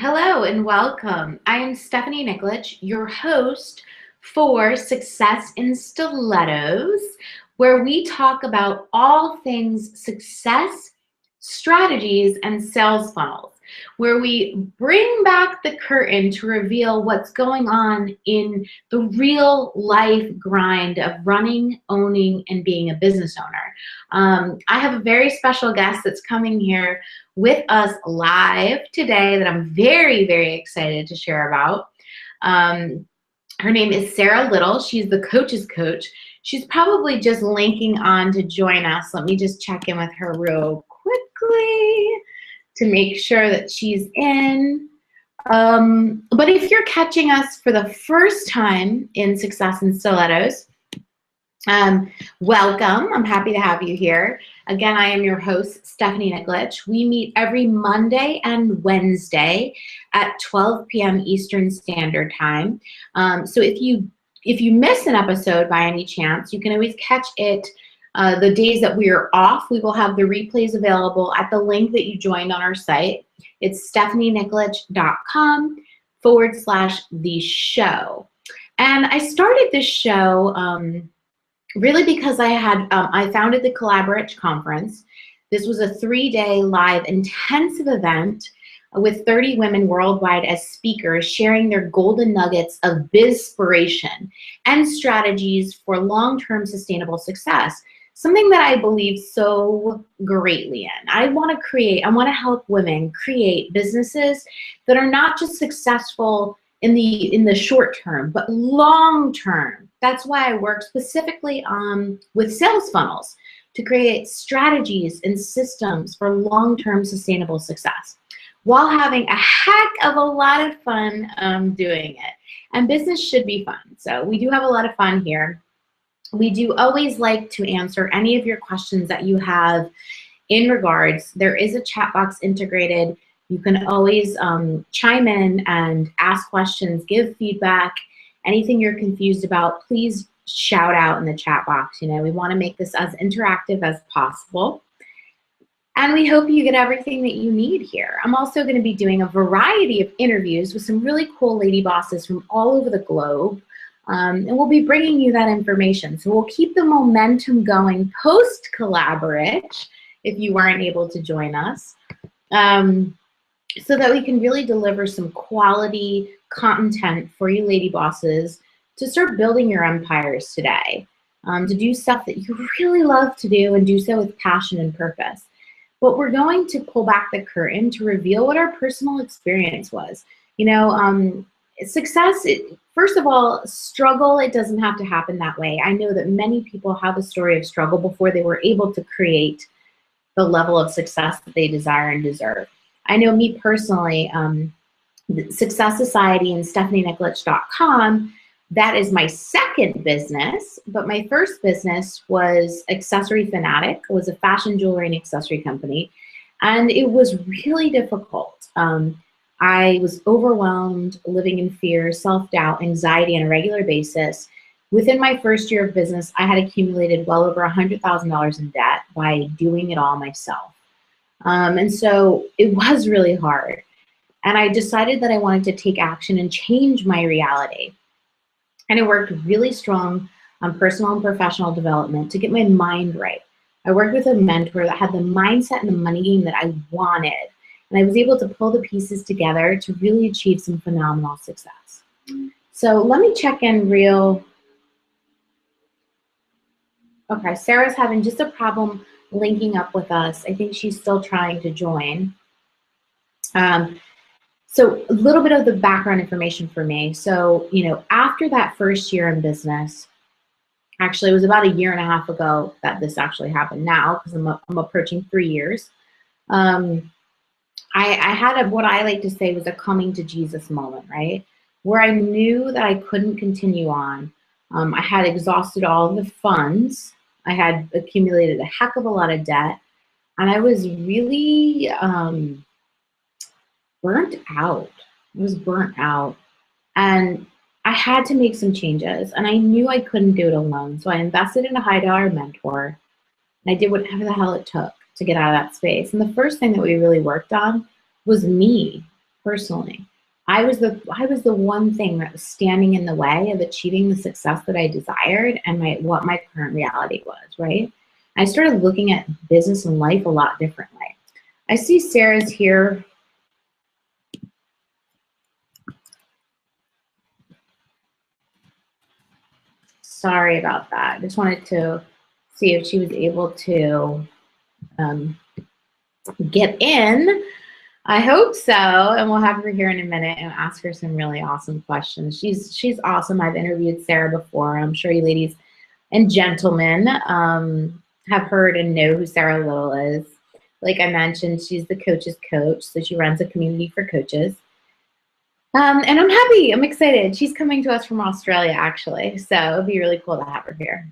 Hello and welcome. I am Stephanie Nikolic, your host for Success in Stilettos, where we talk about all things success, strategies, and sales funnels, where we bring back the curtain to reveal what's going on in the real life grind of running, owning, and being a business owner. I have a very special guest that's coming here with us live today that I'm very, very excited to share about. Her name is Sarah Liddle. She's the coach's coach. She's probably just linking on to join us. Let me just check in with her real quickly to make sure that she's in. But if you're catching us for the first time in Success in Stilettos, welcome. I'm happy to have you here. Again, I am your host, Stephanie Nikolic. We meet every Monday and Wednesday at 12 p.m. Eastern Standard Time. So if you miss an episode by any chance, you can always catch it the days that we are off. We will have the replays available at the link that you joined on our site. It's stephanienickolic.com/the show. And I started this show really because I founded the Collaborate Conference. This was a 3-day live intensive event with 30 women worldwide as speakers sharing their golden nuggets of bizspiration and strategies for long-term sustainable success. Something that I believe so greatly in. I want to help women create businesses that are not just successful in the short term, but long term. That's why I work specifically with sales funnels to create strategies and systems for long-term sustainable success while having a heck of a lot of fun doing it. And business should be fun. So we do have a lot of fun here. We do always like to answer any of your questions that you have in regards. There is a chat box integrated. You can always chime in and ask questions, give feedback. Anything you're confused about, please shout out in the chat box. You know, we want to make this as interactive as possible. And we hope you get everything that you need here. I'm also going to be doing a variety of interviews with some really cool lady bosses from all over the globe. And we'll be bringing you that information. So we'll keep the momentum going post-Collaborate if you weren't able to join us, so that we can really deliver some quality content for you lady bosses to start building your empires today, to do stuff that you really love to do and do so with passion and purpose. But we're going to pull back the curtain to reveal what our personal experience was. You know, success, first of all, struggle, it doesn't have to happen that way. I know that many people have a story of struggle before they were able to create the level of success that they desire and deserve. I know me personally, Success Society and stephanienickolic.com, that is my second business, but my first business was Accessory Fanatic. It was a fashion jewelry and accessory company, and it was really difficult. I was overwhelmed, living in fear, self-doubt, anxiety on a regular basis. Within my first year of business, I had accumulated well over $100,000 in debt by doing it all myself. And so it was really hard. And I decided that I wanted to take action and change my reality. And I worked really strong on personal and professional development to get my mind right. I worked with a mentor that had the mindset and the money game that I wanted. And I was able to pull the pieces together to really achieve some phenomenal success. So let me check in Okay, Sarah's having just a problem linking up with us. I think she's still trying to join. So a little bit of the background information for me. So, you know, after that first year in business, actually it was about 1.5 years ago that this actually happened now, because I'm approaching 3 years. I had what I like to say was a coming to Jesus moment, right? Where I knew that I couldn't continue on. I had exhausted all of the funds. I had accumulated a heck of a lot of debt, and I was really burnt out. I was burnt out, and I had to make some changes, and I knew I couldn't do it alone. So I invested in a high-dollar mentor, and I did whatever the hell it took to get out of that space. And the first thing that we really worked on was me. personally. I was the one thing that was standing in the way of achieving the success that I desired and what my current reality was, right? I started looking at business and life a lot differently. I see Sarah's here. Sorry about that. I just wanted to see if she was able to get in. I hope so, and we'll have her here in a minute and ask her some really awesome questions. She's awesome. I've interviewed Sarah before. I'm sure you ladies and gentlemen have heard and know who Sarah Liddle is. Like I mentioned, she's the coach's coach, so she runs a community for coaches. And I'm happy, I'm excited. She's coming to us from Australia, actually, so it'll be really cool to have her here.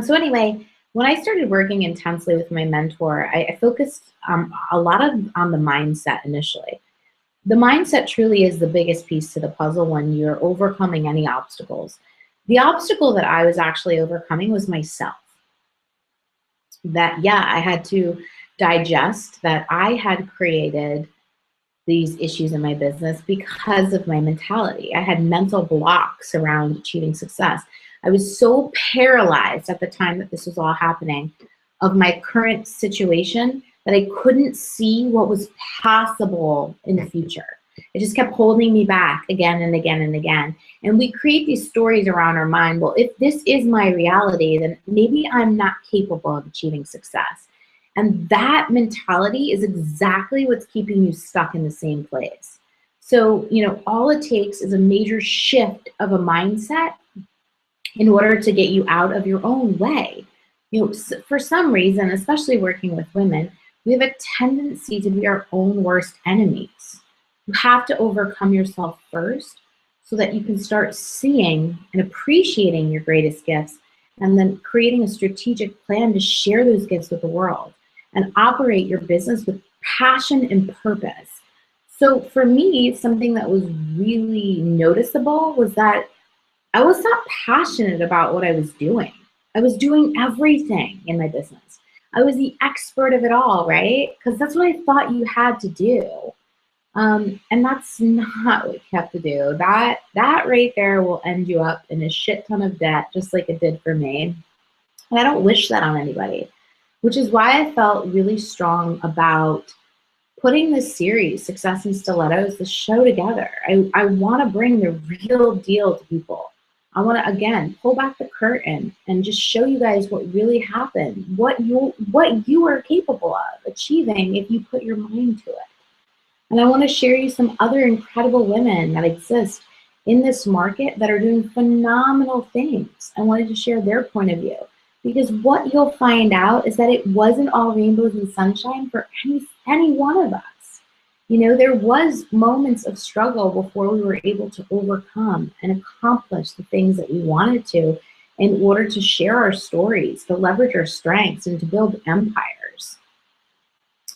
So anyway, when I started working intensely with my mentor, I focused a lot on the mindset initially. The mindset truly is the biggest piece to the puzzle when you're overcoming any obstacles. The obstacle that I was actually overcoming was myself. That, yeah, I had to digest that I had created these issues in my business because of my mentality. I had mental blocks around achieving success. I was so paralyzed at the time that this was all happening of my current situation that I couldn't see what was possible in the future. It just kept holding me back again and again and again. And we create these stories around our mind. Well, if this is my reality, then maybe I'm not capable of achieving success. And that mentality is exactly what's keeping you stuck in the same place. So, you know, all it takes is a major shift of a mindset in order to get you out of your own way. You know, for some reason, especially working with women, we have a tendency to be our own worst enemies. You have to overcome yourself first so that you can start seeing and appreciating your greatest gifts and then creating a strategic plan to share those gifts with the world and operate your business with passion and purpose. So for me, something that was really noticeable was that I was not passionate about what I was doing. I was doing everything in my business. I was the expert of it all, right? Because that's what I thought you had to do. And that's not what you have to do. That right there will end you up in a shit ton of debt, just like it did for me. And I don't wish that on anybody, which is why I felt really strong about putting this series, Success in Stilettos, the show together. I want to bring the real deal to people. I want to, again, pull back the curtain and just show you guys what really happened, what you are capable of achieving if you put your mind to it. And I want to share you some other incredible women that exist in this market that are doing phenomenal things. I wanted to share their point of view because what you'll find out is that it wasn't all rainbows and sunshine for any one of us. You know, there was moments of struggle before we were able to overcome and accomplish the things that we wanted to in order to share our stories, to leverage our strengths, and to build empires.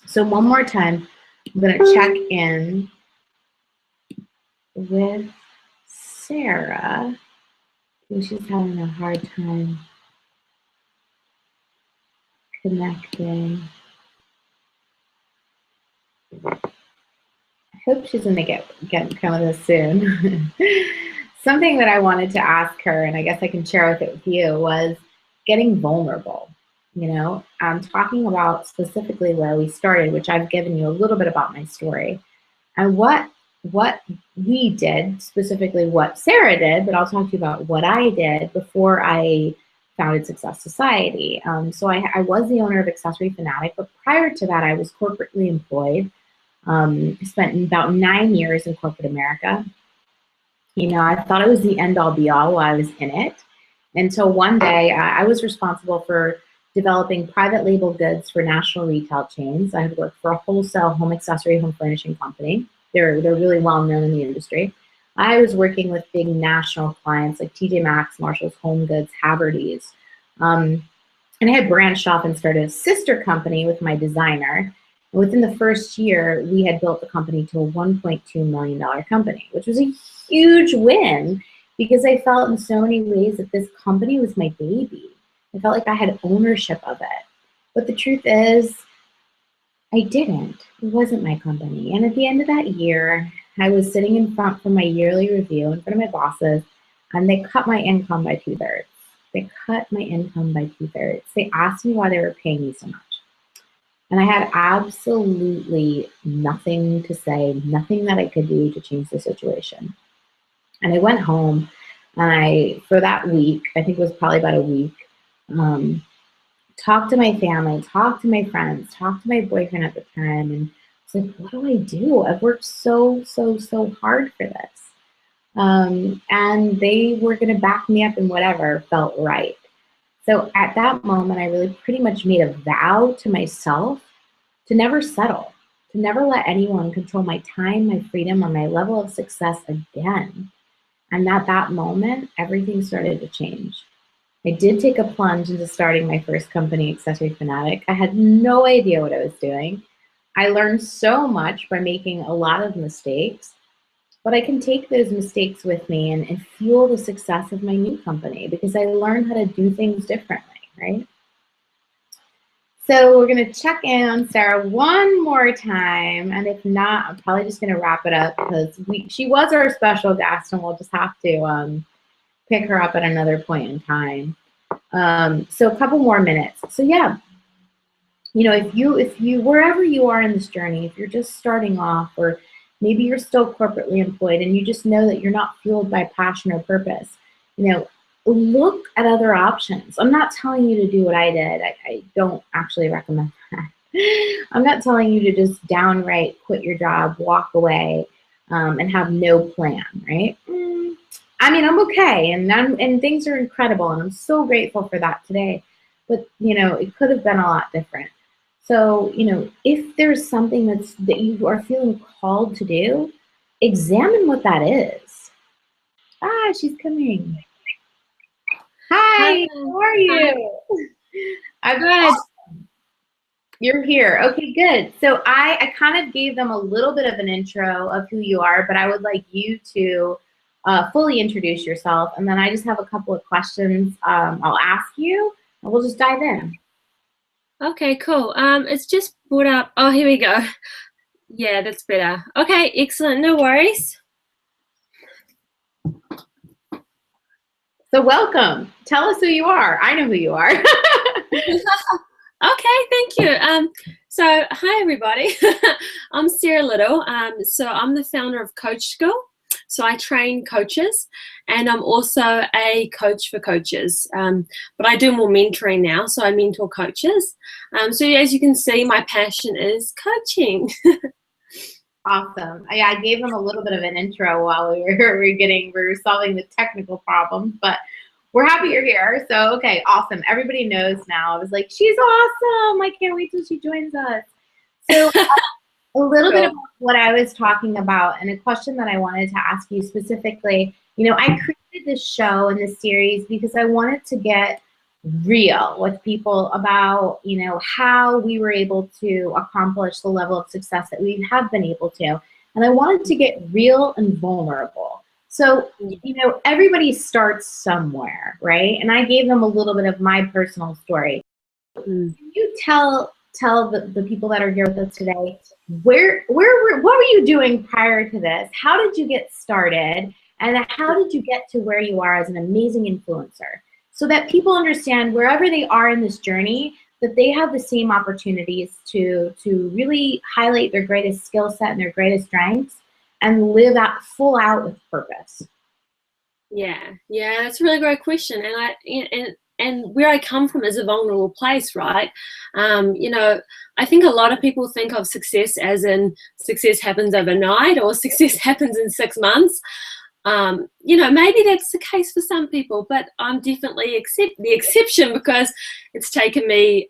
So one more time, I'm going to check in with Sarah. She's having a hard time connecting. I hope she's going to get come with us soon. Something that I wanted to ask her, and I guess I can share with you, was getting vulnerable. You know, I'm talking about specifically where we started, which I've given you a little bit about my story, and what we did, specifically what Sarah did, but I'll talk to you about what I did before I founded Success Society. So I was the owner of Accessory Fanatic, but prior to that, I was corporately employed. Spent about 9 years in corporate America. You know, I thought it was the end-all be-all while I was in it, until one day I was responsible for developing private label goods for national retail chains. I had worked for a wholesale home accessory, home furnishing company. They're really well known in the industry. I was working with big national clients like TJ Maxx, Marshall's Home Goods, Haverty's. And I had branched off and started a sister company with my designer. And within the first year, we had built the company to a $1.2 million company, which was a huge win because I felt in so many ways that this company was my baby. I felt like I had ownership of it. But the truth is, I didn't. It wasn't my company. And at the end of that year, I was sitting in front for my yearly review in front of my bosses, and they cut my income by 2/3. They cut my income by 2/3. They asked me why they were paying me so much. And I had absolutely nothing to say, nothing that I could do to change the situation. And I went home, and for that week, I think it was probably about a week, um, talked to my family, talked to my friends, talked to my boyfriend at the time, and I was like, what do I do? I've worked so, so, so hard for this. And they were going to back me up in whatever felt right. So at that moment, I really pretty much made a vow to myself to never settle, to never let anyone control my time, my freedom, or my level of success again. And at that moment, everything started to change. I did take a plunge into starting my first company, Accessory Fanatic. I had no idea what I was doing. I learned so much by making a lot of mistakes, but I can take those mistakes with me and fuel the success of my new company because I learned how to do things differently, right? So we're gonna check in on Sarah one more time, and if not, I'm probably just gonna wrap it up because she was our special guest, and we'll just have to pick her up at another point in time. So a couple more minutes. So yeah, you know, if you wherever you are in this journey, if you're just starting off, or maybe you're still corporately employed and you just know that you're not fueled by passion or purpose, you know, look at other options. I'm not telling you to do what I did. I don't actually recommend that. I'm not telling you to just downright quit your job, walk away, and have no plan, right? I mean, I'm okay, and things are incredible, and I'm so grateful for that today. But you know, it could have been a lot different. So, you know, if there's something that you are feeling called to do, examine what that is. Ah, she's coming. Hi, how are you? I'm good. You're here. Okay, good. So I kind of gave them a little bit of an intro of who you are, but I would like you to fully introduce yourself, and then I just have a couple of questions I'll ask you, and we'll just dive in. Okay, cool. It's just brought up. Oh, here we go. Yeah, that's better. Okay, excellent. No worries. So welcome. Tell us who you are. I know who you are. Okay, thank you. So hi everybody. I'm Sarah Liddle. So I'm the founder of Coach School. So I train coaches, and I'm also a coach for coaches. But I do more mentoring now, so I mentor coaches. So as you can see, my passion is coaching. Awesome. I gave them a little bit of an intro while we were solving the technical problems, but we're happy you're here. So, okay, awesome. Everybody knows now. I was like, she's awesome. I can't wait till she joins us. So a little bit about what I was talking about, and a question that I wanted to ask you specifically. You know, I created this show and this series because I wanted to get real with people about, you know, how we were able to accomplish the level of success that we have been able to. And I wanted to get real and vulnerable. So, you know, everybody starts somewhere, right? And I gave them a little bit of my personal story. Can you tell the people that are here with us today, what were you doing prior to this? How did you get started? And how did you get to where you are as an amazing influencer? So that people understand wherever they are in this journey, that they have the same opportunities to really highlight their greatest skill set and their greatest strengths and live out full out with purpose. Yeah, that's a really great question. And where I come from is a vulnerable place, right? You know, I think a lot of people think of success as in success happens overnight or success happens in 6 months. You know, maybe that's the case for some people, but I'm definitely the exception because it's taken me,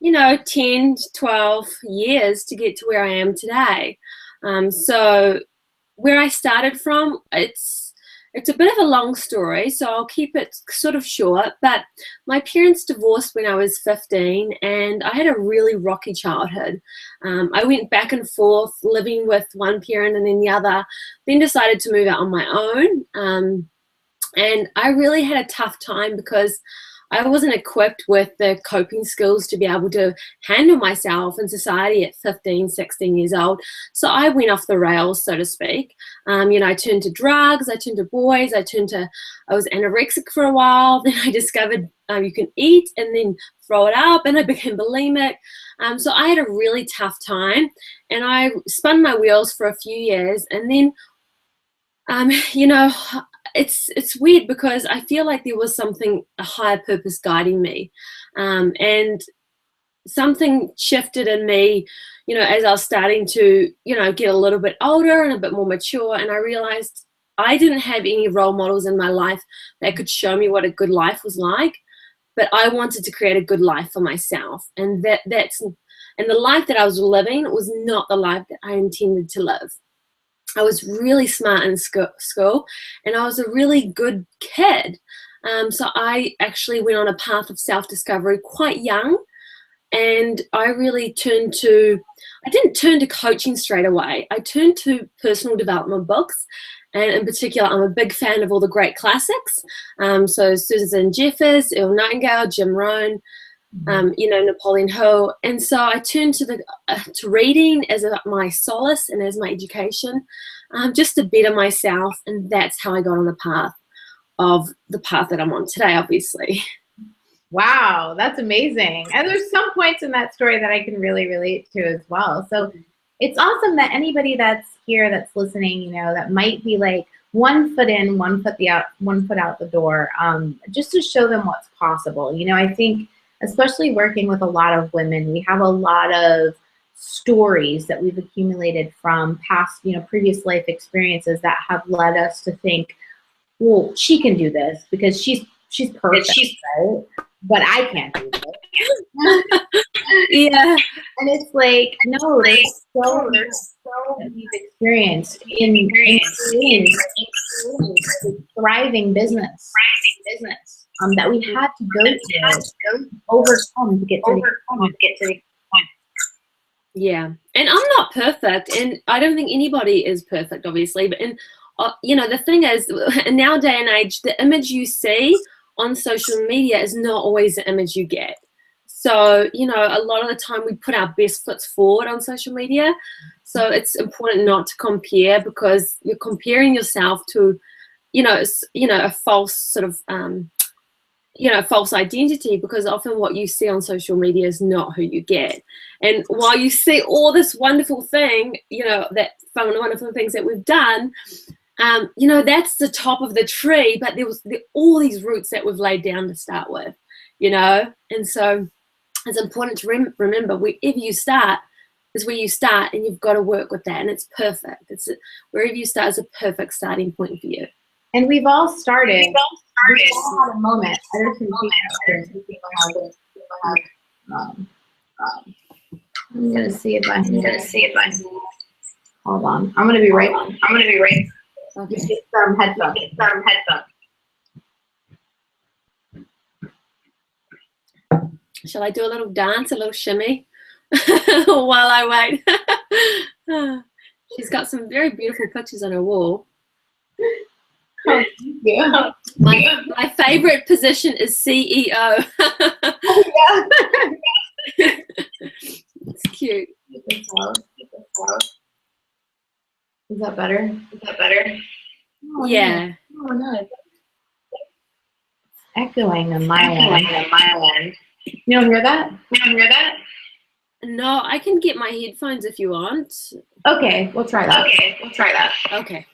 you know, 10, 12 years to get to where I am today. So where I started from, it's a bit of a long story, so I'll keep it sort of short, but my parents divorced when I was 15, and I had a really rocky childhood. I went back and forth living with one parent and then the other, then decided to move out on my own, and I really had a tough time because I wasn't equipped with the coping skills to be able to handle myself in society at 15, 16 years old. So I went off the rails, so to speak. I turned to drugs, I turned to boys, I was anorexic for a while. Then I discovered you can eat and then throw it up, and I became bulimic. So I had a really tough time, and I spun my wheels for a few years, and then it's weird because I feel like there was a higher purpose guiding me, and something shifted in me, as I was starting to, get a little bit older and a bit more mature, and I realized I didn't have any role models in my life that could show me what a good life was like, but I wanted to create a good life for myself, and the life that I was living was not the life that I intended to live. I was really smart in school, and I was a really good kid. So I actually went on a path of self-discovery quite young, and I didn't turn to coaching straight away. I turned to personal development books, and in particular, I'm a big fan of all the great classics. So Susan Jeffers, Earl Nightingale, Jim Rohn, Napoleon Hill. And so I turned to reading as my solace and as my education, just to better myself. And that's how I got on the path that I'm on today, obviously. Wow, that's amazing. And there's some points in that story that I can really relate to as well. So it's awesome that anybody that's here, that's listening, that might be like one foot in, one foot out the door, just to show them what's possible. I think, especially working with a lot of women, we have a lot of stories that we've accumulated from past, previous life experiences that have led us to think, well, she can do this because she's perfect, right? But I can't do this. Yeah. And it's like, no, there's so much we've experienced in thriving business. That we had to go to overcome to get to the point. Yeah, and I'm not perfect, and I don't think anybody is perfect, obviously. But the thing is, in our day and age, the image you see on social media is not always the image you get. So a lot of the time we put our best foot forward on social media. So it's important not to compare, because you're comparing yourself to, a false sort of false identity, because often what you see on social media is not who you get. And while you see all this wonderful thing, that wonderful things that we've done, that's the top of the tree, but there was all these roots that we've laid down to start with, and so it's important to remember wherever you start is where you start, and you've got to work with that, and it's perfect. Wherever you start is a perfect starting point for you. And we've all started. We've all had a moment. I'm gonna see if I. Hold on. I'm gonna be right. Okay. Get some headphones. Shall I do a little dance, a little shimmy while I wait? She's got some very beautiful pictures on her wall. Oh, yeah. My favorite position is CEO. Oh, yeah. It's cute. Is that better? Oh, Yeah. No. Oh, no. It's echoing on my end. You don't hear that? No, I can get my headphones if you want. Okay, we'll try that. Okay.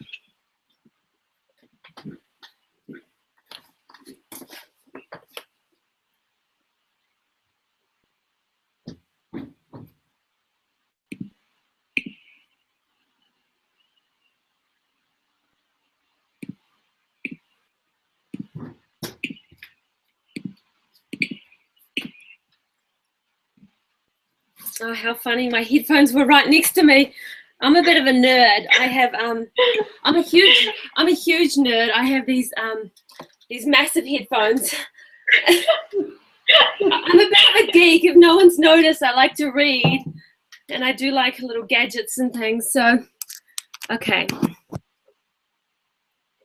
Oh, how funny. My headphones were right next to me. I'm a bit of a nerd. I'm a huge nerd. I have these massive headphones. I'm a bit of a geek. If no one's noticed, I like to read, and I do like little gadgets and things. So, okay. Here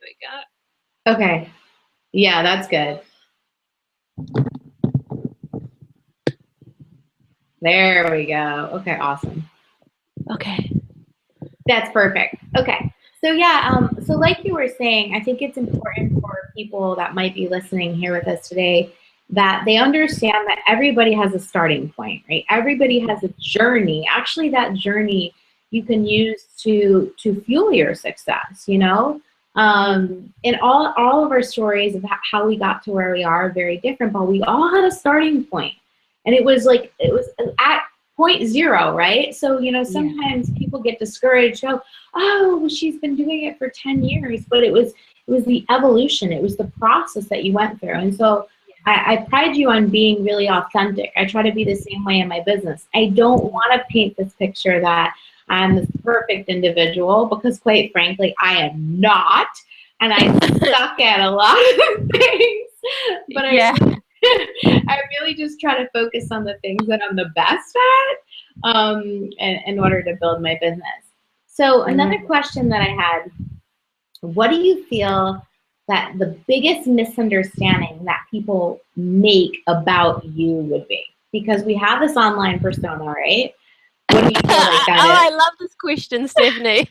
we go. Okay. Yeah, that's good. There we go. Okay, awesome. Okay. That's perfect. Okay. So yeah, so like you were saying, I think it's important for people that might be listening here with us today that they understand that everybody has a starting point, right? Everybody has a journey. Actually, that journey you can use to fuel your success, you know? And all of our stories of how we got to where we are very different, but we all had a starting point. And it was at point zero, right? So, you know, sometimes people get discouraged, go, oh, she's been doing it for 10 years, but it was the evolution. It was the process that you went through. And so I pride you on being really authentic. I try to be the same way in my business. I don't want to paint this picture that I'm this perfect individual, because quite frankly, I am not. And I suck at a lot of things. But I really just try to focus on the things that I'm the best at in order to build my business. So another question that I had, what do you feel that the biggest misunderstanding that people make about you would be? Because we have this online persona, right? What do you feel like that is? I love this question, Stephanie.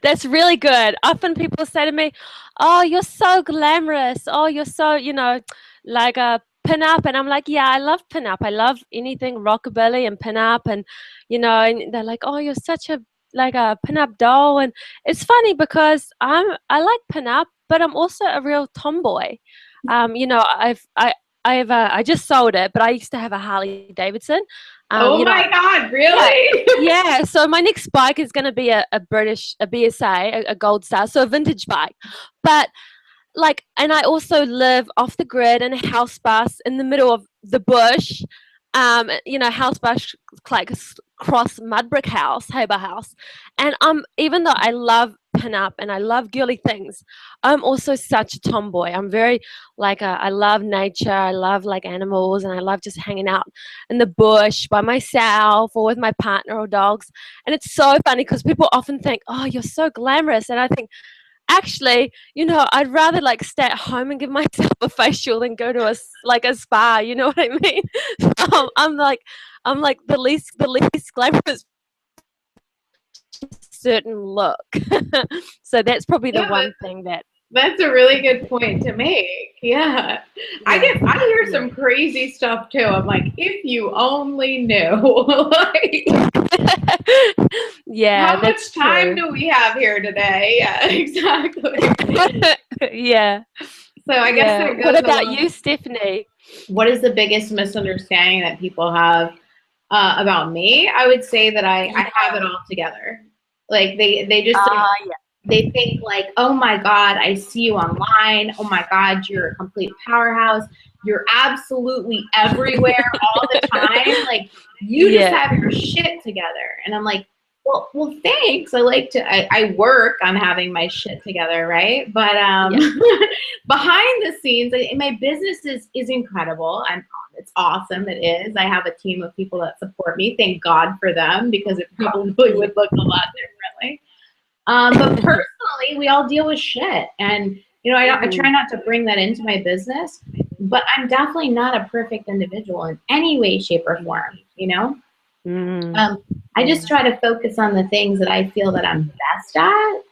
That's really good. Often people say to me, oh, you're so glamorous. Oh, you're so, you know, like a pin-up. And I'm like, yeah, I love pin-up. I love anything rockabilly and pin-up. And, you know, and they're like, oh, you're such a, like a pin-up doll. And it's funny because I like pin-up, but I'm also a real tomboy. You know, I just sold it, but I used to have a Harley Davidson. Oh You know, my God, really? yeah, so my next bike is going to be a BSA, a Gold Star, so a vintage bike. But like, and I also live off the grid in a house bus in the middle of the bush. You know, house bus, like cross mud brick house, Haber house. And even though I love pin up and I love girly things, I'm also such a tomboy. I'm very like I love nature. I love like animals, and I love just hanging out in the bush by myself or with my partner or dogs. And it's so funny because people often think, "Oh, you're so glamorous," and I think, actually, you know, I'd rather like stay at home and give myself a facial than go to a spa. You know what I mean? I'm like the least glamorous certain look. So that's probably the one thing that. That's a really good point to make. Yeah. I hear some crazy stuff too. I'm like, if you only knew. Like, yeah. How much time do we have here today? Yeah, exactly. Yeah. So I guess that goes What about you, Stephanie? What is the biggest misunderstanding that people have about me? I would say that I have it all together. Like they just they think like, oh my God, I see you online. Oh my God, you're a complete powerhouse. You're absolutely everywhere all the time. Like you just have your shit together. And I'm like, well, thanks. I work on having my shit together, right? But behind the scenes, my business is incredible. It's awesome. It is. I have a team of people that support me. Thank God for them, because it probably would look a lot differently. But personally, we all deal with shit, and you know, I try not to bring that into my business. But I'm definitely not a perfect individual in any way, shape, or form. You know. I just try to focus on the things that I feel that I'm best at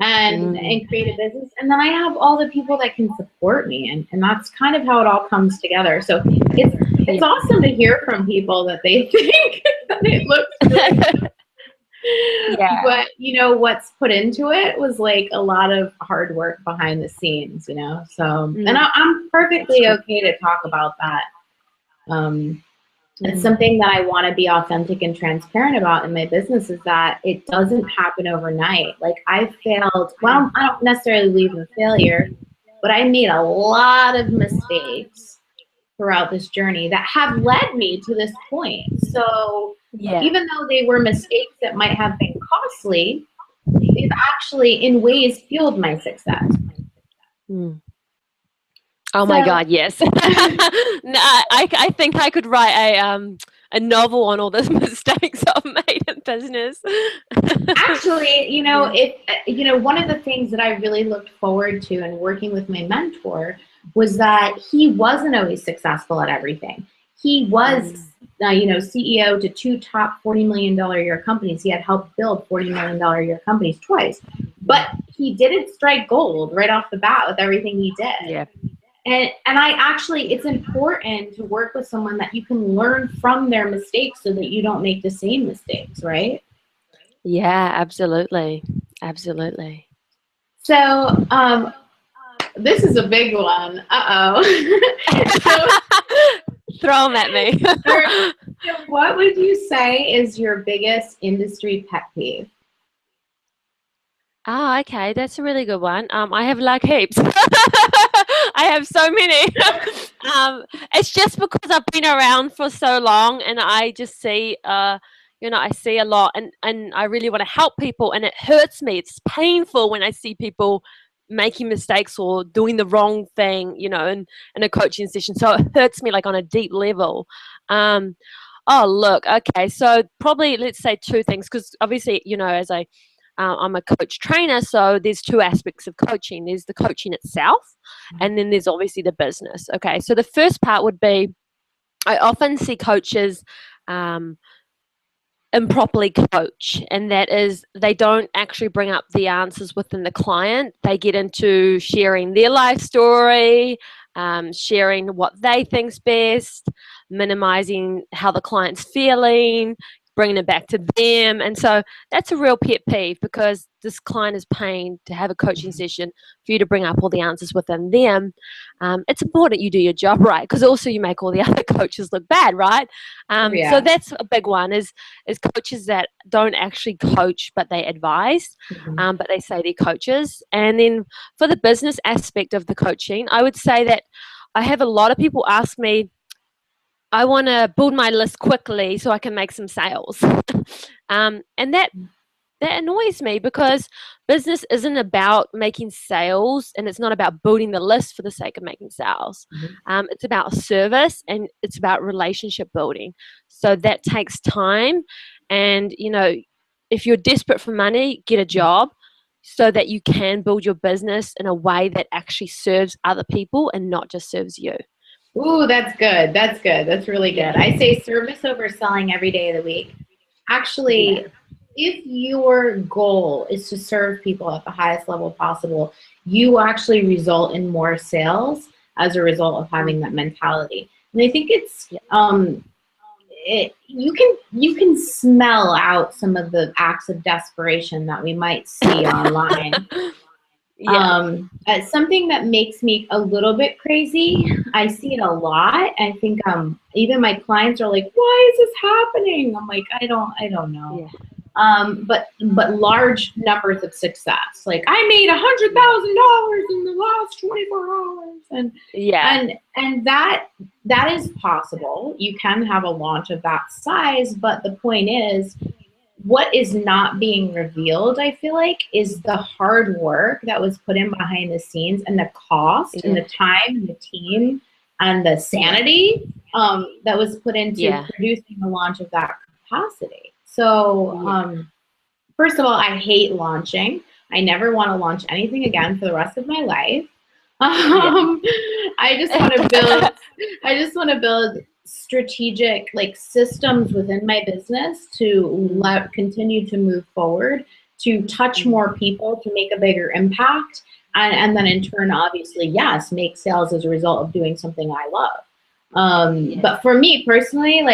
and create a business. And then I have all the people that can support me. And that's kind of how it all comes together. So it's awesome to hear from people that they think that it looks good. But, you know, what's put into it was like a lot of hard work behind the scenes, you know. So, and I'm perfectly okay to talk about that. It's something that I want to be authentic and transparent about in my business, is that it doesn't happen overnight. Like I failed. Well, I don't necessarily believe in failure, but I made a lot of mistakes throughout this journey that have led me to this point. So even though they were mistakes that might have been costly, they've actually in ways fueled my success. Oh my God, yes. No, I think I could write a novel on all those mistakes I've made in business. Actually, you know, one of the things that I really looked forward to in working with my mentor was that he wasn't always successful at everything. He was, CEO to two top $40 million a year companies. He had helped build $40 million a year companies twice, but he didn't strike gold right off the bat with everything he did. Yeah. And I actually, it's important to work with someone that you can learn from their mistakes so that you don't make the same mistakes, right? Yeah, absolutely. Absolutely. So, this is a big one. So, throw them at me. what would you say is your biggest industry pet peeve? Oh, okay. That's a really good one. I have like heaps. I have so many. It's just because I've been around for so long and I just see, I see a lot and I really want to help people and it hurts me. It's painful when I see people making mistakes or doing the wrong thing, in a coaching session. So it hurts me like on a deep level. Oh, look, okay. So probably let's say two things because obviously, as I'm a coach trainer, so there's two aspects of coaching. There's the coaching itself, and then there's obviously the business. Okay, so the first part would be I often see coaches improperly coach, and that is they don't actually bring up the answers within the client. They get into sharing their life story, sharing what they think's best, minimizing how the client's feeling, bringing it back to them. And so that's a real pet peeve because this client is paying to have a coaching session for you to bring up all the answers within them. It's important you do your job right because also you make all the other coaches look bad, right? So that's a big one is coaches that don't actually coach but they advise, but they say they're coaches. And then for the business aspect of the coaching, I would say that I have a lot of people ask me, I want to build my list quickly so I can make some sales. And that annoys me because business isn't about making sales and it's not about building the list for the sake of making sales. It's about service and it's about relationship building. So that takes time. And, if you're desperate for money, get a job so that you can build your business in a way that actually serves other people and not just serves you. Ooh, that's good. That's good. That's really good. I say service over selling every day of the week. Actually, if your goal is to serve people at the highest level possible, you actually result in more sales as a result of having that mentality. And I think it's you can smell out some of the acts of desperation that we might see online. Something that makes me a little bit crazy, I see it a lot. I think even my clients are like, why is this happening? I'm like, I don't know. But large numbers of success. Like I made $100,000 in the last 24 hours. And that is possible. You can have a launch of that size, but the point is, what is not being revealed, I feel like, is the hard work that was put in behind the scenes and the cost and the time and the team and the sanity that was put into producing the launch of that capacity. So first of all, I hate launching. I never want to launch anything again for the rest of my life. I just want to build strategic systems within my business to continue to move forward, to touch more people, to make a bigger impact, and then in turn, obviously, make sales as a result of doing something I love. But for me personally,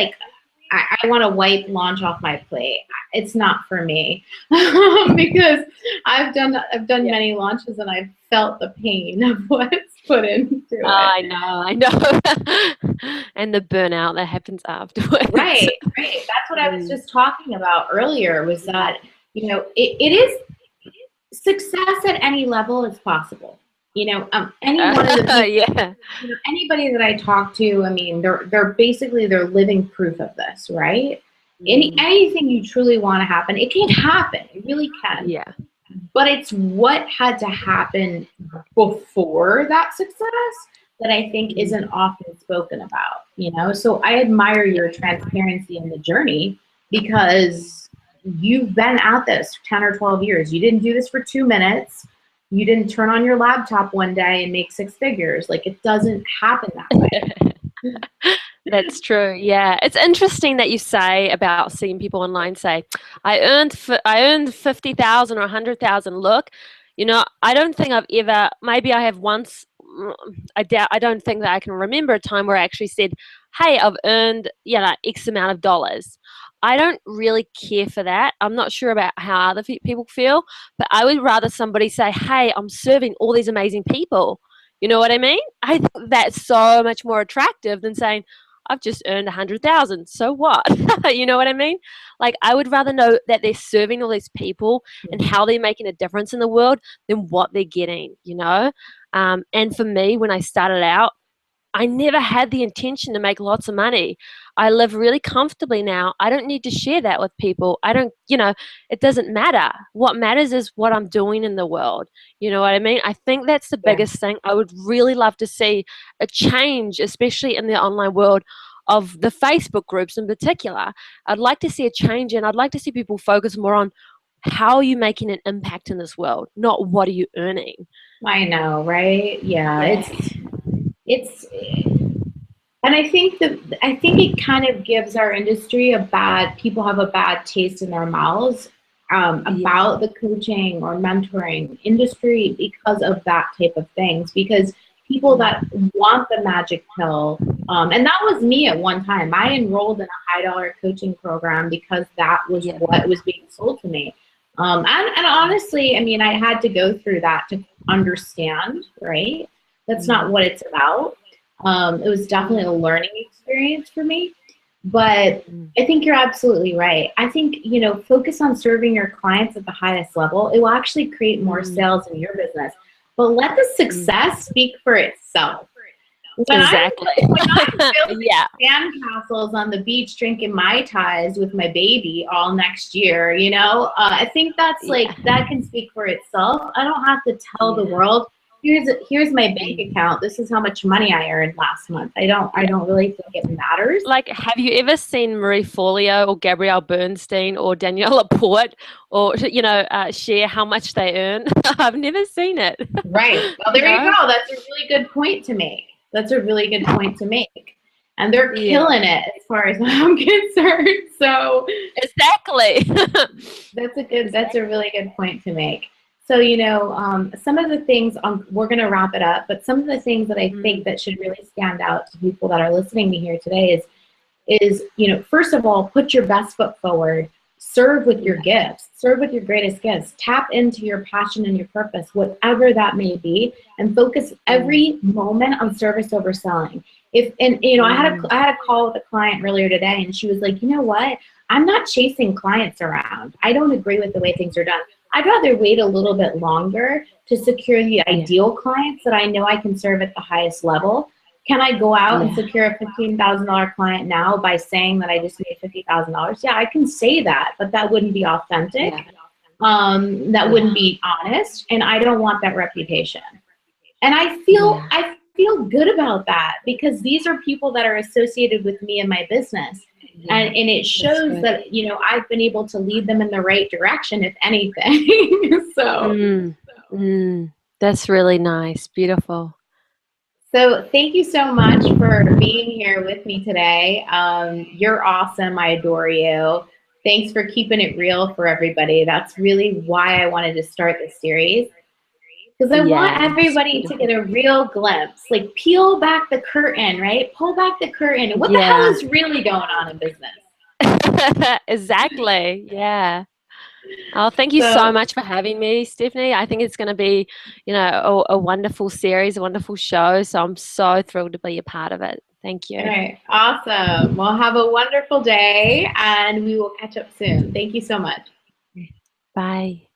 I want to wipe launch off my plate. It's not for me because I've done many launches and I've felt the pain of what's put into it. I know. And the burnout that happens afterwards. Right. That's what I was just talking about earlier was that, it is success at any level is possible. Any one of the people, anybody that I talk to, I mean, they're basically living proof of this, right? Anything you truly want to happen, it can happen. It really can. Yeah. But it's what had to happen before that success that I think isn't often spoken about, So I admire your transparency in the journey because you've been at this 10 or 12 years. You didn't do this for 2 minutes. You didn't turn on your laptop one day and make 6 figures. Like, it doesn't happen that way. That's true. Yeah, it's interesting that you say about seeing people online say, I earned 50,000 or 100,000." Look, I don't think I've ever. Maybe I have once. I doubt. I don't think that I can remember a time where I actually said, "Hey, I've earned X amount of dollars." I don't really care for that. I'm not sure about how other people feel, but I would rather somebody say, "Hey, I'm serving all these amazing people." You know what I mean? I think that's so much more attractive than saying, "I've just earned 100,000. So what?" You know what I mean? Like, I would rather know that they're serving all these people and how they're making a difference in the world than what they're getting. And for me, when I started out, I never had the intention to make lots of money. I live really comfortably now. I don't need to share that with people. It doesn't matter. What matters is what I'm doing in the world. You know what I mean? I think that's the Yeah. biggest thing. I would really love to see a change, especially in the online world of the Facebook groups in particular. I'd like to see a change, and I'd like to see people focus more on how are you making an impact in this world, not what are you earning. I know, right? Yeah, Yeah. it's and I think it kind of gives our industry people have a bad taste in their mouths about the coaching or mentoring industry because of that type of things. Because people that want the magic pill, and that was me at one time. I enrolled in a high-dollar coaching program because that was what was being sold to me. And honestly, I mean, I had to go through that to understand, right? That's not what it's about. It was definitely a learning experience for me. But I think you're absolutely right. I think, focus on serving your clients at the highest level. It will actually create more sales in your business. But let the success speak for itself. Exactly. When I'm building sandcastles on the beach drinking Mai Tais with my baby all next year, I think that's that can speak for itself. I don't have to tell the world, here's my bank account. This is how much money I earned last month. I don't really think it matters. Like, have you ever seen Marie Forleo or Gabrielle Bernstein or Danielle Laporte or, share how much they earn? I've never seen it. Right. Well, there you go. That's a really good point to make. And they're killing it as far as I'm concerned. So exactly. That's a really good point to make. So, some of the things, we're going to wrap it up, but some of the things that I think that should really stand out to people that are listening to here today is, first of all, put your best foot forward, serve with your gifts, serve with your greatest gifts, tap into your passion and your purpose, whatever that may be, and focus every moment on service over selling. I had a call with a client earlier today, and she was like, you know what? I'm not chasing clients around. I don't agree with the way things are done. I'd rather wait a little bit longer to secure the ideal clients that I know I can serve at the highest level. Can I go out and secure a $15,000 client now by saying that I just made $50,000? Yeah, I can say that, but that wouldn't be authentic. That wouldn't be honest, and I don't want that reputation. And I feel good about that, because these are people that are associated with me and my business. And it shows that, I've been able to lead them in the right direction, if anything. That's really nice. Beautiful. So thank you so much for being here with me today. You're awesome. I adore you. Thanks for keeping it real for everybody. That's really why I wanted to start this series. Because I want everybody to get a real glimpse, like peel back the curtain, right? Pull back the curtain. What the hell is really going on in business? Exactly. Yeah. Oh, thank you so much for having me, Stephanie. I think it's going to be, a wonderful series, a wonderful show. So I'm so thrilled to be a part of it. Thank you. All right. Awesome. Well, have a wonderful day, and we will catch up soon. Thank you so much. Bye.